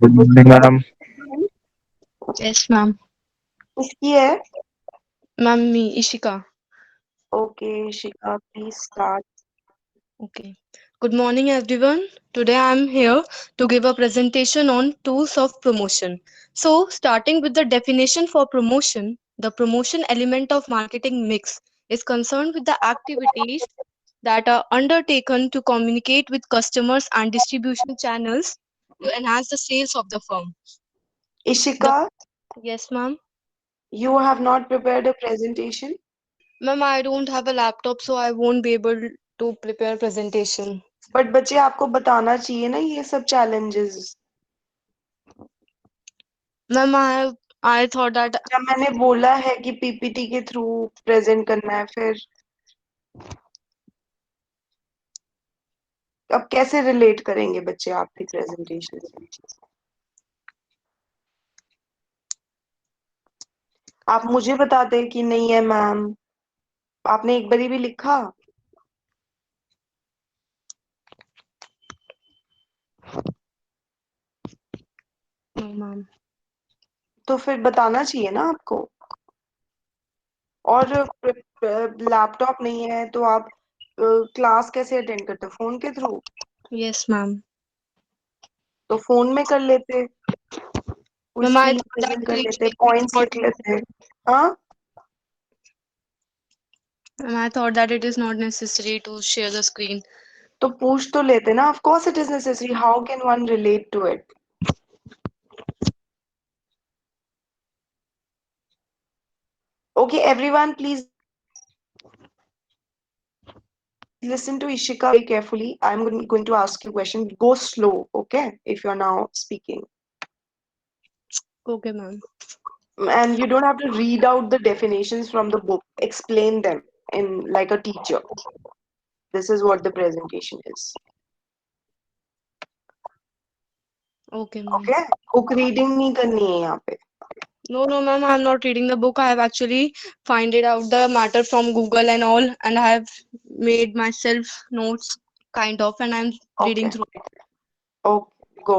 Good morning, madam. Yes, ma'am. किसकी है? Ma'am, me, Ishika. Okay, Shika, please start. Okay. Good morning, everyone. Today I am here to give a presentation on tools of promotion. So, starting with the definition for promotion, the promotion element of marketing mix is concerned with the activities that are undertaken to communicate with customers and distribution channels to enhance the sales of the firm. The Ishika, Yes, ma'am. you have not prepared a presentation, Ma'am, I don't have a laptop, so I won't be able to prepare presentation. but बच्चे आपको बताना चाहिए ना ये सब challenges. Ma'am, I thought that जब मैंने बोला है कि पीपीटी के थ्रू प्रेजेंट करना है, फिर अब कैसे रिलेट करेंगे बच्चे आपकी प्रेजेंटेशन से? आप मुझे बताते कि नहीं है मैम, आपने एक बारी भी लिखा no, ma'am. तो फिर बताना चाहिए ना आपको। और लैपटॉप नहीं है तो आप क्लास कैसे अटेंड करते हो? फोन के थ्रू? Yes, ma'am. तो फोन में कर लेते, कोई Ma'am, I screen thought that present कर it लेते, is पॉइंट्स not. लिख लेते। हाँ, Ma'am, I thought that it is not necessary to share the screen. तो पूछ तो लेते ना। Of course it is necessary, how can one relate to it? Okay everyone, please listen to Ishika very carefully. I'm going to ask you a question. Go slow, okay, if you're now speaking. Okay, ma'am. And you don't have to read out the definitions from the book, explain them in like a teacher. This is what the presentation is. Okay, ma'am. Okay, book reading नहीं करनी है यहाँ पे। No, no, ma'am, I am not reading the book. I have actually find it out the matter from Google and all, and I have made myself notes kind of, and I'm reading Okay, through it. okay, go.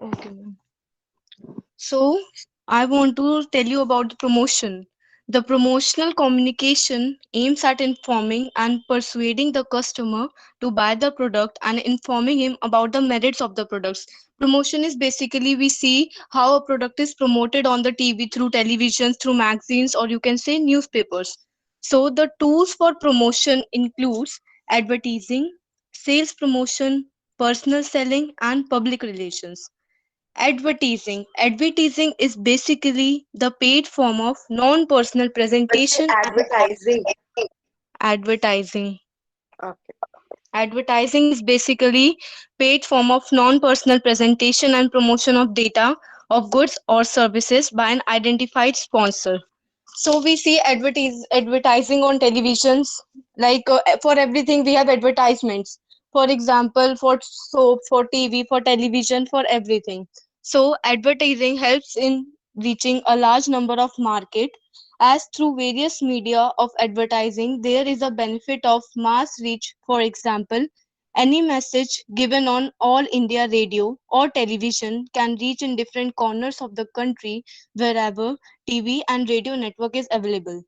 Okay, ma'am. So, I want to tell you about the promotion. The promotional communication aims at informing and persuading the customer to buy the product and informing him about the merits of the products. Promotion is basically we see how a product is promoted on the TV, through television, through magazines, or you can say newspapers. So, the tools for promotion includes advertising, sales promotion, personal selling, and public relations. Advertising is basically the paid form of non-personal बच्चे presentation and advertising. advertising. Okay, Advertising is basically paid form of non-personal presentation and promotion of data of goods or services by an identified sponsor. So we see advertising on televisions, like for everything we have advertisements. For example, for soap, for TV, for television, for everything. So advertising helps in reaching a large number of market, as through various media of advertising there is a benefit of mass reach. For example, any message given on all India radio or television can reach in different corners of the country wherever TV and radio network is available.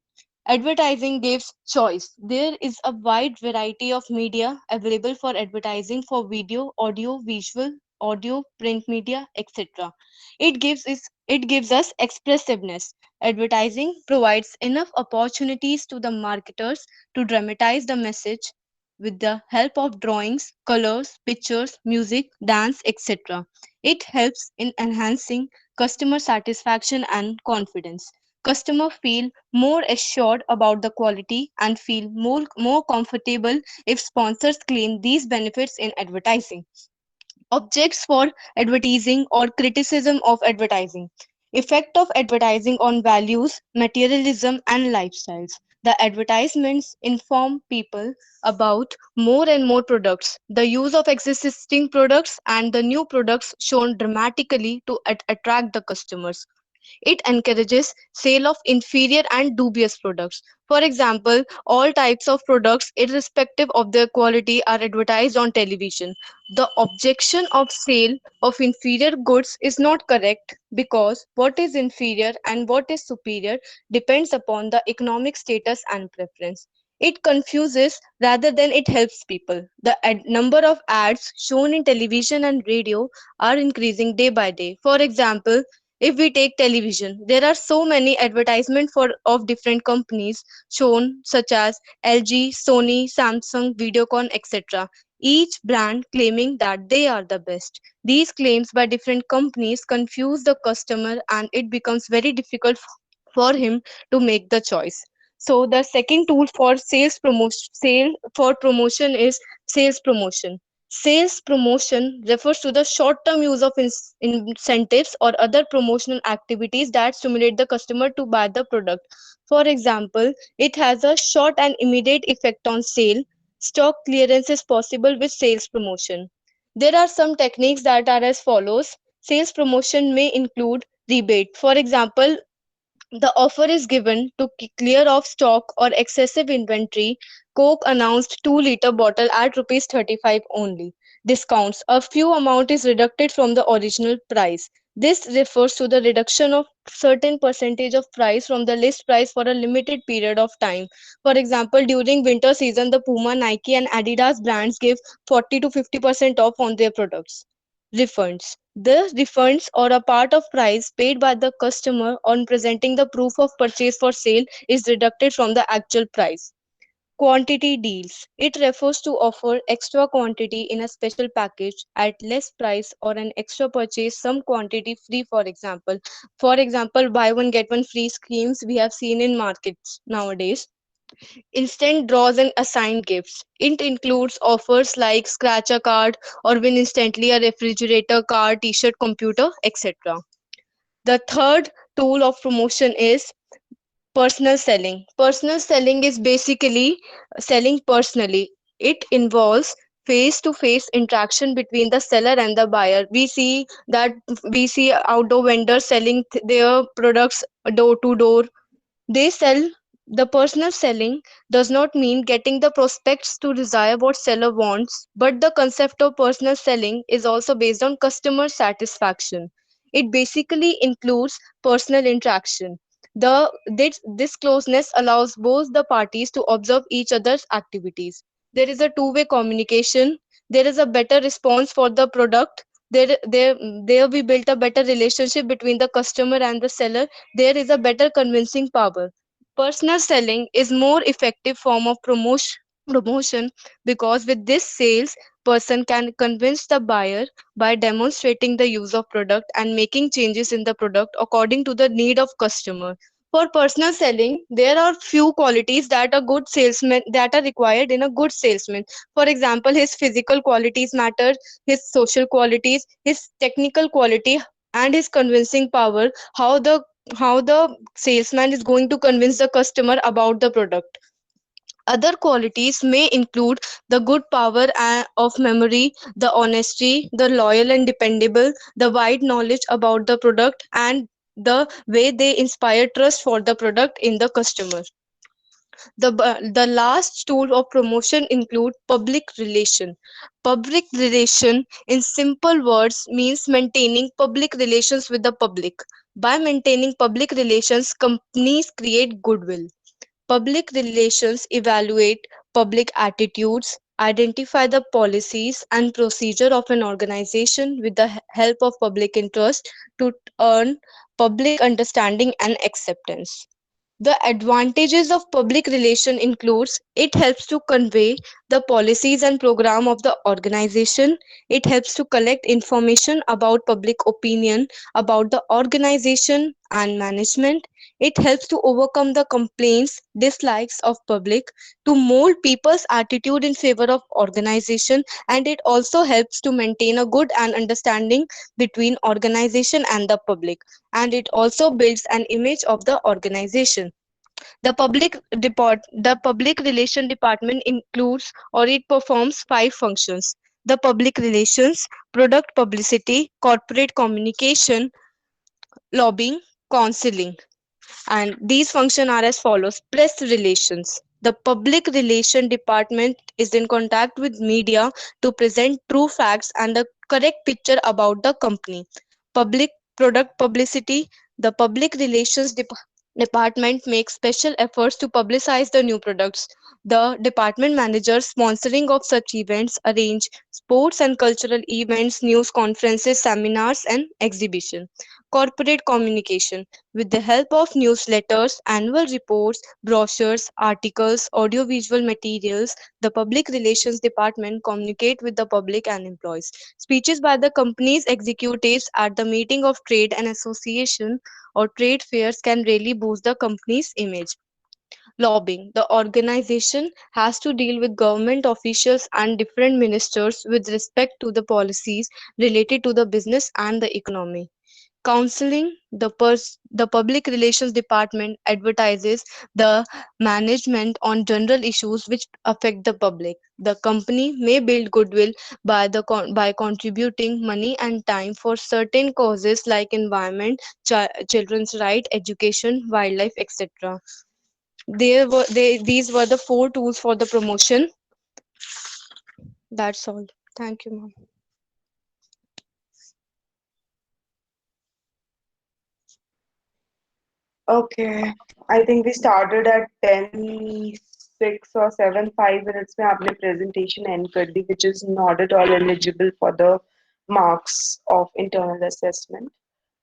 Advertising gives choice. There is a wide variety of media available for advertising, for video, audio, visual, audio, print media, etc. It gives us expressiveness. Advertising provides enough opportunities to the marketers to dramatize the message with the help of drawings, colors, pictures, music, dance, etc. It helps in enhancing customer satisfaction and confidence. Customers feel more assured about the quality and feel more comfortable if sponsors claim these benefits in advertising. Objects for advertising or criticism of advertising. Effect of advertising on values, materialism, and lifestyles. The advertisements inform people about more and more products, the use of existing products, and the new products shown dramatically to attract the customers. It encourages sale of inferior and dubious products. For example, all types of products, irrespective of their quality, are advertised on television. The objection of sale of inferior goods is not correct because what is inferior and what is superior depends upon the economic status and preference. It confuses rather than it helps people. The number of ads shown in television and radio are increasing day by day. For example, if we take television, there are so many advertisements for of different companies shown, such as LG, Sony, Samsung, Videocon, etc. Each brand claiming that they are the best. These claims by different companies confuse the customer and it becomes very difficult for him to make the choice. So the second tool for promotion is sales promotion. Sales promotion refers to the short term use of incentives or other promotional activities that stimulate the customer to buy the product. For example, it has a short and immediate effect on sale. Stock clearance is possible with sales promotion. There are some techniques that are as follows. Sales promotion may include rebate. For example, the offer is given to clear off stock or excessive inventory. Coke announced 2-liter bottle at rupees 35 only. Discounts. A few amount is deducted from the original price. This refers to the reduction of certain percentage of price from the list price for a limited period of time. For example, during winter season, the Puma, Nike and Adidas brands give 40 to 50% off on their products. Refunds. The refunds or a part of price paid by the customer on presenting the proof of purchase for sale is deducted from the actual price. Quantity deals. It refers to offer extra quantity in a special package at less price or an extra purchase some quantity free, for example. For example, buy one get one free schemes we have seen in markets nowadays. Instant draws and assigned gifts. It includes offers like scratch a card or win instantly a refrigerator, car, t-shirt, computer, etc. The third tool of promotion is personal selling. Personal selling is basically selling personally. It involves face to face interaction between the seller and the buyer. We see outdoor vendors selling their products door to door. They sell. The personal selling does not mean getting the prospects to desire what seller wants, but the concept of personal selling is also based on customer satisfaction. It basically includes personal interaction. This closeness allows both the parties to observe each other's activities. There is a two-way communication. There is a better response for the product. There we built a better relationship between the customer and the seller. There is a better convincing power. Personal selling is more effective form of promotion because with this sales person can convince the buyer by demonstrating the use of product and making changes in the product according to the need of customer. For personal selling, there are few qualities that are required in a good salesman. For example, his physical qualities matter, his social qualities, his technical quality, and his convincing power. How the salesman is going to convince the customer about the product. Other qualities may include the good power of memory, the honesty, the loyal and dependable, the wide knowledge about the product, and the way they inspire trust for the product in the customer. The last tool of promotion include public relation. Public relation, in simple words, means maintaining public relations with the public. By maintaining public relations, companies create goodwill. Public relations evaluate public attitudes, identify the policies and procedure of an organization with the help of public interest to earn public understanding and acceptance. The advantages of public relation includes it helps to convey the policies and program of the organization. It helps to collect information about public opinion about the organization and management. It helps to overcome the complaints, dislikes of public, to mold people's attitude in favor of organization, and it also helps to maintain a good and understanding between organization and the public, and it also builds an image of the organization. The public relation department includes or it performs five functions: the public relations, product publicity, corporate communication, lobbying. counseling. And these functions are as follows: press relations. The public relation department is in contact with media to present true facts and a correct picture about the company. Public product publicity. The public relations department makes special efforts to publicize the new products. The department managers sponsoring of such events, arrange sports and cultural events, news conferences, seminars and exhibition. Corporate communication. With the help of newsletters, annual reports, brochures, articles, audiovisual materials, the Public Relations Department communicate with the public and employees. Speeches by the company's executives at the meeting of trade and association or trade fairs can really boost the company's image. Lobbying. The organization has to deal with government officials and different ministers with respect to the policies related to the business and the economy. Counseling. The public relations department advertises the management on general issues which affect the public. The company may build goodwill by contributing money and time for certain causes like environment, children's right, education, wildlife, etc. These were the four tools for the promotion. That's all. Thank you, ma'am. Okay, I think we started at 10, 6 or 7, 5 minutes में आपने presentation end कर दी, which is not at all eligible for the marks of internal assessment.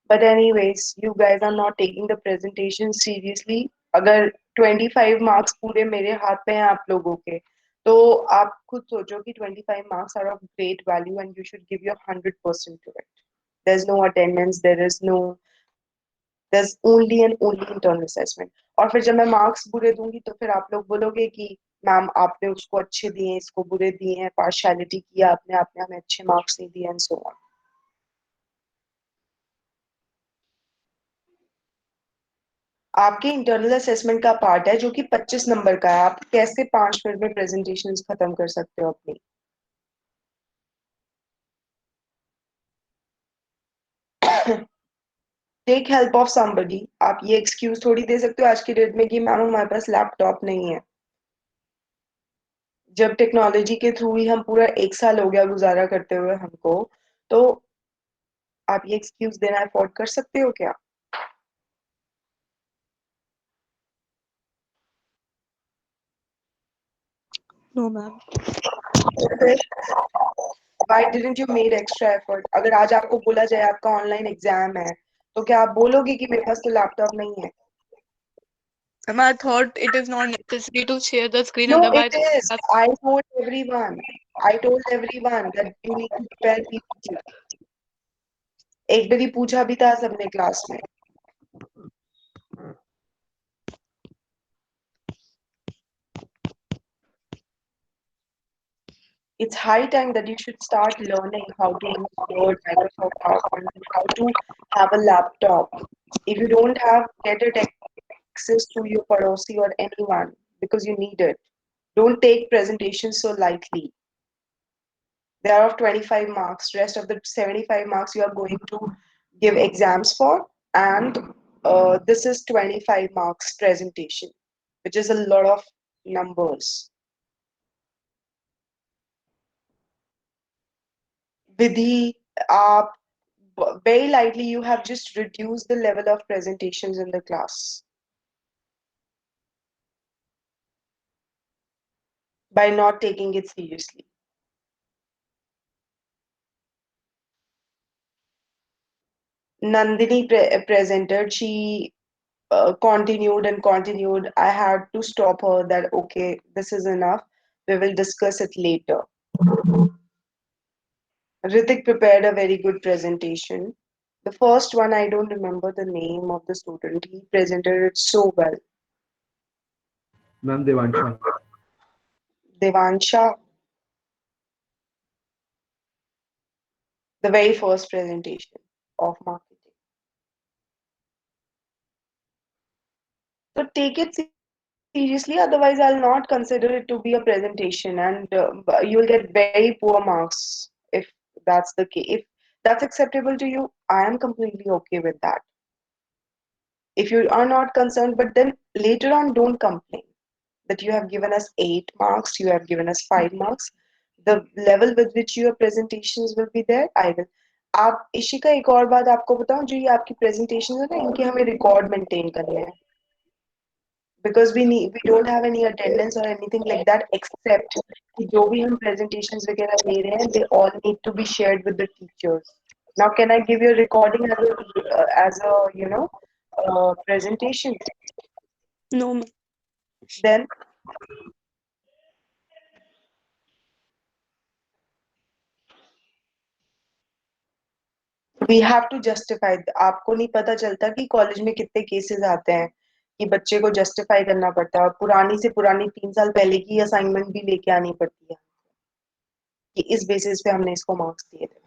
But anyways, you guys are not taking the presentation seriously. अगर 25 marks पूरे मेरे हाथ में हैं आप लोगों के, तो आप खुद सोचो कि 25 marks are of great value and you should give your 100% to it. There's no attendance, there's only and only internal assessment. और फिर जब मैं marks बुरे दूंगी तो फिर आप लोग बोलोगे कि मैम आपने उसको अच्छे दिए, इसको बुरे दिए हैं, partiality किया आपने, आपने हमें अच्छे marks नहीं दिए, and so on. आपके इंटरनल असेसमेंट का पार्ट है जो कि 25 नंबर का है। आप कैसे 5 मिनट में प्रेजेंटेशन खत्म कर सकते हो अपनी? Take help of somebody. आप ये एक्सक्यूज थोड़ी दे सकते हो आज की डेट में कि मैम हमारे पास लैपटॉप नहीं है, जब टेक्नोलॉजी के थ्रू ही हम पूरा 1 साल हो गया गुजारा करते हुए हमको। तो आप ये एक्सक्यूज देना अफोर्ड कर सकते हो क्या? No, ma'am. Why didn't you made extra effort? अगर आज आपको बोला जाए आपका ऑनलाइन एग्जाम है, तो क्या आप बोलोगे कि मेरे पास तो लैपटॉप नहीं है? Ma'am, I thought it is not necessary to share the screen, No, it otherwise is. I told everyone. I told everyone that you need to prepare PPT. एक बारी पूछा भी था सबने क्लास में. It's high time that you should start learning how to use Word, Microsoft PowerPoint, and how to have a laptop. If you don't have, get it access to your padosi or anyone because you need it. Don't take presentations so lightly. They are of 25 marks. Rest of the 75 marks you are going to give exams for, and this is 25 marks presentation, which is a lot of numbers. Vidhi, aap, very lightly you have just reduced the level of presentations in the class by not taking it seriously. Nandini presented, she continued and continued. I had to stop her that, okay, this is enough. We will discuss it later. Ritik prepared a very good presentation. The first one, I don't remember the name of the student. He presented it so well. Ma'am Devansha. Devansha, the very first presentation of marketing. So take it seriously, otherwise I'll not consider it to be a presentation, and you will get very poor marks if that's the case. If that's acceptable to you, I am completely okay with that. If you are not concerned, but then later on, don't complain that you have given us 8 marks, you have given us 5 marks. The level with which your presentations will be there, I will. आप इसी का एक और बात आपको बताऊं, जो ये आपकी प्रेजेंटेशन है ना, इनके हमें रिकॉर्ड मेंटेन करने हैं, because we don't have any attendance or anything like that, except कि जो भी हम presentations वगैरह ले रहे हैं, they all need to be shared with the teachers. Now can I give you a recording as a presentation? No, ma'am. Then we have to justify. आपको नहीं पता चलता कि कॉलेज में कितने केसेस आते हैं कि बच्चे को जस्टिफाई करना पड़ता है, और पुरानी से पुरानी 3 साल पहले की असाइनमेंट भी लेके आनी पड़ती है कि इस बेसिस पे हमने इसको मार्क्स दिए थे.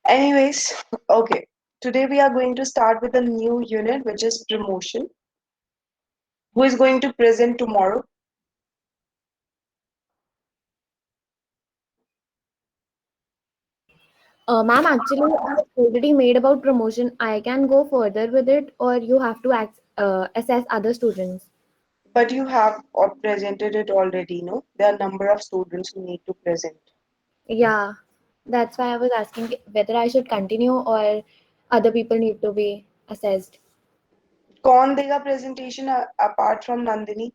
Anyways, okay. Today we are going to start with a new unit, which is promotion. Who is going to present tomorrow? Ma'am, actually, I've already made about promotion. I can go further with it, or you have to assess other students. But you have presented it already, no? There are a number of students who need to present. Yeah, that's why I was asking whether I should continue or other people need to be assessed. कौन देगा presentation apart from Nandini?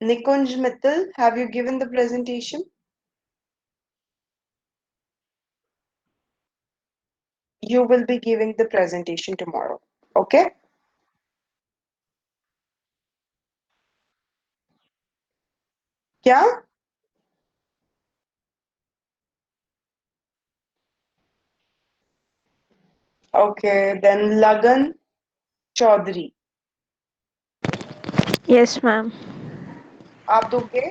Nikunj Mittal, have you given the presentation? You will be giving the presentation tomorrow. Okay? क्या? Okay, then Lagan Chaudhary. Yes ma'am. आप दोगे?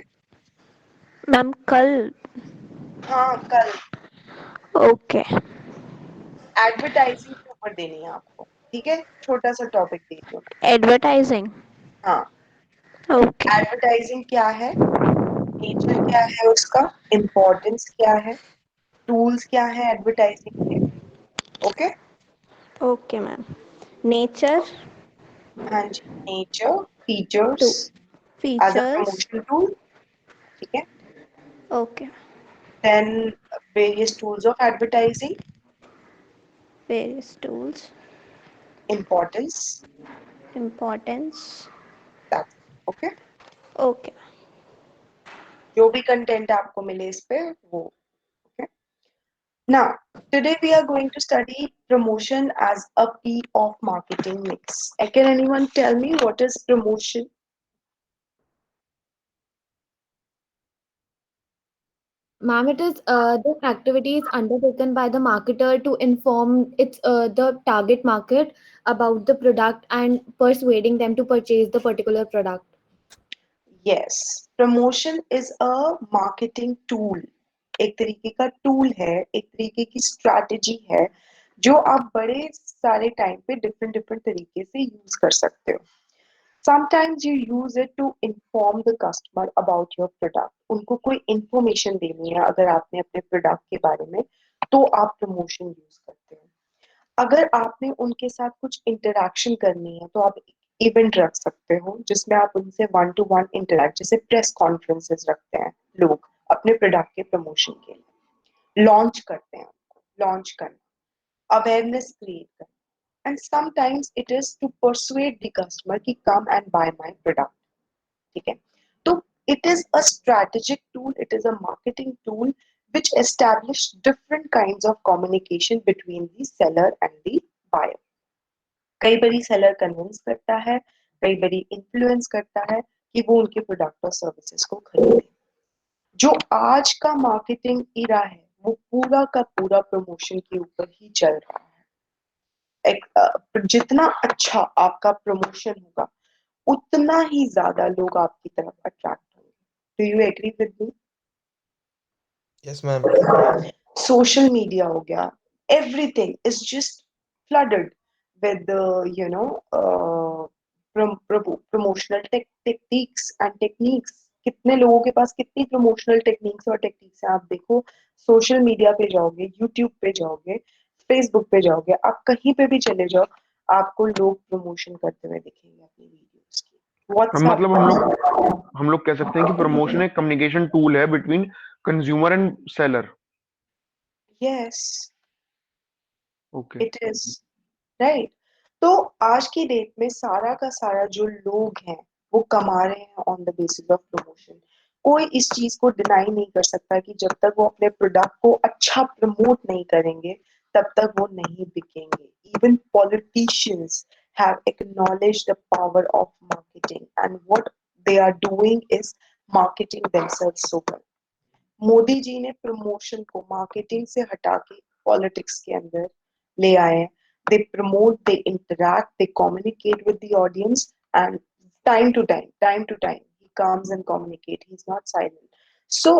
Ma'am कल. हाँ, कल. Okay. Advertising के ऊपर देनी है आपको, ठीक है? छोटा सा टॉपिक दे रही हूँ. एडवर्टाइजिंग. हाँ, ओके. एडवर्टाइजिंग क्या है, नेचर क्या है उसका, इम्पोर्टेंस क्या है, टूल्स क्या है एडवर्टाइजिंग के. ओके. Okay ma'am. नेचर. हाँ जी, nature, features too. As a features. Promotion tool, ठीक है? Okay. Then various tools of advertising, various tools. Importance, importance. That's okay. Okay. जो भी कंटेंट आपको मिले इस पे वो. Okay. Now, today we are going to study promotion as a P of marketing mix. Can anyone tell me what is promotion? Ma'am, it is the activities undertaken by the marketer to inform the target market about the product and persuading them to purchase the particular product. Yes, promotion is a marketing tool. एक तरीके का tool है, एक तरीके की strategy है, जो आप बड़े सारे टाइम पे डिफरेंट डिफरेंट तरीके से यूज कर सकते हो. Sometimes you use it to inform the customer about your product. उनको कोई information देनी है अगर आपने अपने प्रोडक्ट के बारे में, तो आप प्रमोशन यूज करते हो. अगर आपने उनके साथ कुछ इंटरेक्शन करनी है, तो आप इवेंट रख सकते हो जिसमें आप उनसे 1 to 1 इंटरेक्ट, जैसे प्रेस कॉन्फ्रेंसेस रखते हैं लोग अपने प्रोडक्ट के प्रमोशन के लिए, लॉन्च करते हैं, लॉन्च करना, अवेयरनेस क्रिएट करना. And sometimes it is to persuade the customer कि come and buy my product. ठीक है? तो it is a strategic tool, it is a marketing tool which establish different kinds of communication between the seller and the buyer. कई बारी seller convince करता है, कई बारी influence करता है कि वो उनके प्रोडक्ट और सर्विसेज को खरीदे. जो आज का मार्केटिंग इरा है, वो पूरा का पूरा प्रमोशन के ऊपर ही चल रहा है. जितना अच्छा आपका प्रमोशन होगा, उतना ही ज्यादा लोग आपकी तरफ अट्रैक्ट होंगे. Do you agree with me? Yes, ma'am. Social media हो गया, everything is just flooded with the promotional techniques and techniques, कितने लोगों के पास कितनी प्रमोशनल टेक्निक्स और टेक्निक्स हैं। आप देखो, सोशल मीडिया पे जाओगे, यूट्यूब पे जाओगे, फेसबुक पे जाओगे, आप कहीं पे भी चले जाओ, आपको लोग प्रमोशन करते हुए दिखेंगे अपनी वीडियोस की। व्हाट्सएप मतलब हम लोग कह सकते हैं कि प्रमोशन एक कम्युनिकेशन टूल है between consumer and seller. Yes, okay. It is right. तो आज की डेट में सारा का सारा जो लोग हैं वो कमा रहे हैं on the basis of promotion. कोई इस चीज को डिनाई नहीं कर सकता कि जब तक वो अपने प्रोडक्ट को अच्छा प्रमोट नहीं करेंगे तब तक वो नहीं बिकेंगे। Even politicians have acknowledged the power of marketing and what they are doing is marketing themselves so well. Modi ji ने प्रमोशन को मार्केटिंग से हटा के पॉलिटिक्स के अंदर ले आए हैं। They promote, they interact, they communicate with the audience, and time to time, he comes and communicate. He's not silent. So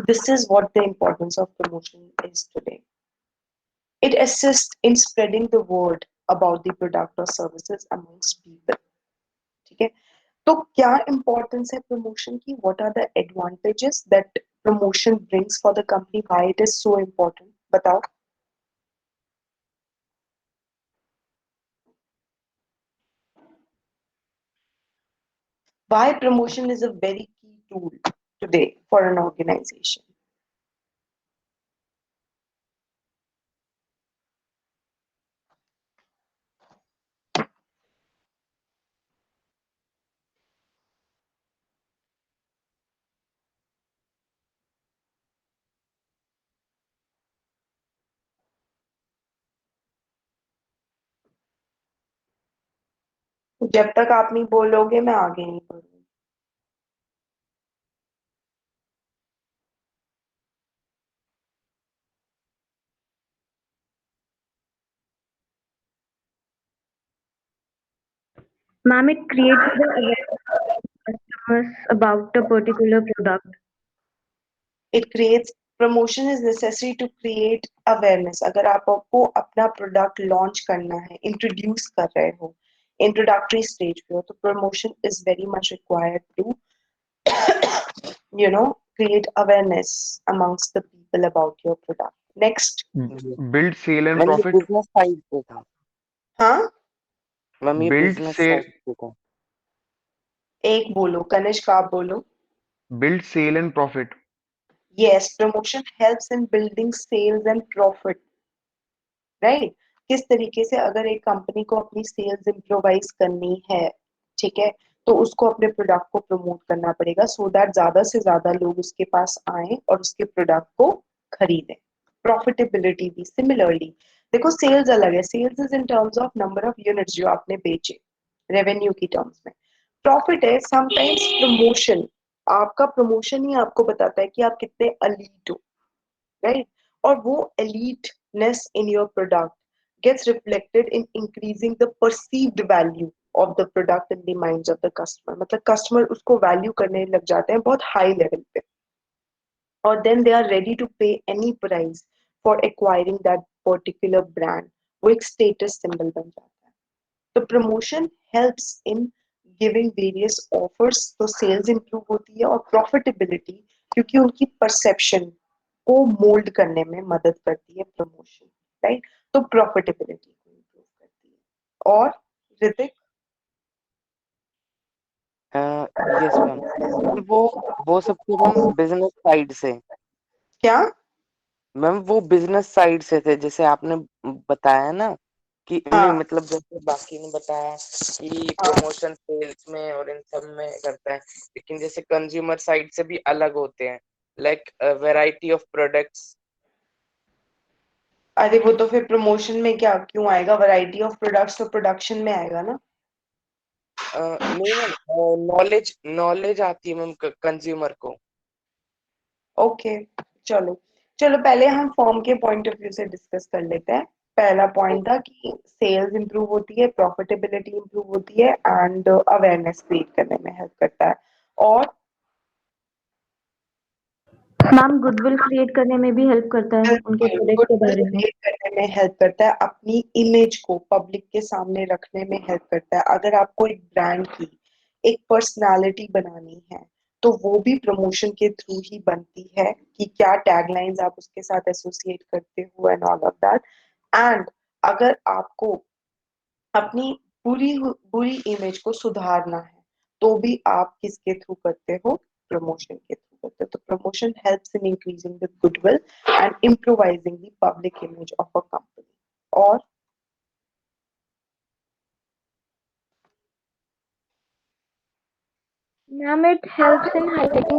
this is what the importance of promotion is today. It assists in spreading the word about the product or services amongst people. ठीक है? तो क्या importance है promotion की? What are the advantages that promotion brings for the company? Why it is so important? बताओ. Why promotion is a very key tool today for an organization? जब तक आप नहीं बोलोगे मैं आगे नहीं बढ़ूंगी। Ma'am, it creates the awareness of customers about a particular product. It creates promotion is necessary to create awareness. अगर आपको अपना प्रोडक्ट लॉन्च करना है, इंट्रोड्यूस कर रहे हो, इंट्रोडक्टरी स्टेज पे हो, तो promotion is very much required to create awareness amongst the people about your product. Next. Build sale and ma'am ये प्रॉफिट। बिजनेस साइड पे था। हाँ, मैम ये बिल्ड बिजनेस से साइड पे था। एक बोलो, कनिष्क आप बोलो. Build sale and profit. Yes, promotion helps in building sales and profit. Right. किस तरीके से अगर एक कंपनी को अपनी सेल्स इम्प्रोवाइज करनी है, ठीक है, तो उसको अपने प्रोडक्ट को प्रमोट करना पड़ेगा सो दैट ज्यादा से ज्यादा लोग उसके पास आए और उसके प्रोडक्ट को खरीदें। प्रॉफिटेबिलिटी भी सिमिलरली, देखो सेल्स अलग है, sales is in terms of number of units जो आपने बेचे, रेवेन्यू की टर्म्स में। प्रॉफिट है समटाइम्स प्रमोशन, आपका प्रमोशन ही आपको बताता है कि आप कितने अलीट हो, right? और वो eliteness in your product gets reflected in increasing the perceived value of the product in the minds of the customer. मतलब customer उसको value करने लग जाते हैं बहुत high level पे, और then they are ready to pay any price for acquiring that particular brand. वो एक status symbol बन जाता है। तो promotion helps in giving various offers, तो sales improve होती है, और profitability क्योंकि उनकी perception को मोल्ड करने में मदद करती है प्रमोशन, राइट? तो प्रॉफिटेबिलिटी को इम्प्रूव करती है। और ऋतिक, यस मैम। वो सब तो मैम बिजनेस साइड से। क्या? मैम वो बिजनेस साइड से थे, जैसे आपने बताया ना कि नहीं, हाँ मतलब जैसे बाकी ने बताया कि हाँ, प्रमोशन सेल्स में और इन सब में करता है, लेकिन जैसे कंज्यूमर साइड से भी अलग होते हैं, लाइक वैरायटी ऑफ प्रोडक्ट्स। अरे वो तो फिर प्रमोशन में क्या क्यों आएगा? वैरायटी ऑफ प्रोडक्ट्स तो प्रोडक्शन में आएगा ना। नहीं मैम, नॉलेज नॉलेज आती है मैम कंज्यूमर को। ओके, चलो चलो पहले हम फॉर्म के पॉइंट ऑफ व्यू से डिस्कस कर लेते हैं। पहला पॉइंट था कि सेल्स इंप्रूव होती है, प्रॉफिटेबिलिटी इंप्रूव होती है, एंड अवेयरनेस क्रिएट करने में हेल्प करता है। और मैम गुडविल क्रिएट करने में भी हेल्प करता है उनके प्रोडक्ट के बारे में। क्रिएट करने में हेल्प करता है, अपनी इमेज को पब्लिक के सामने रखने में हेल्प करता है। अगर आपको एक ब्रांड की एक पर्सनालिटी बनानी है तो वो भी प्रमोशन के थ्रू ही बनती है कि क्या टैगलाइंस आप उसके साथ एसोसिएट करते हो and all of that. And अगर आपको अपनी बुरी इमेज को सुधारना है तो भी आप किसके थ्रू करते हो, प्रमोशन के थ्रू करते हो। तो promotion helps in increasing the goodwill and improvising the public image of a company. और Ma'am, it helps in highlighting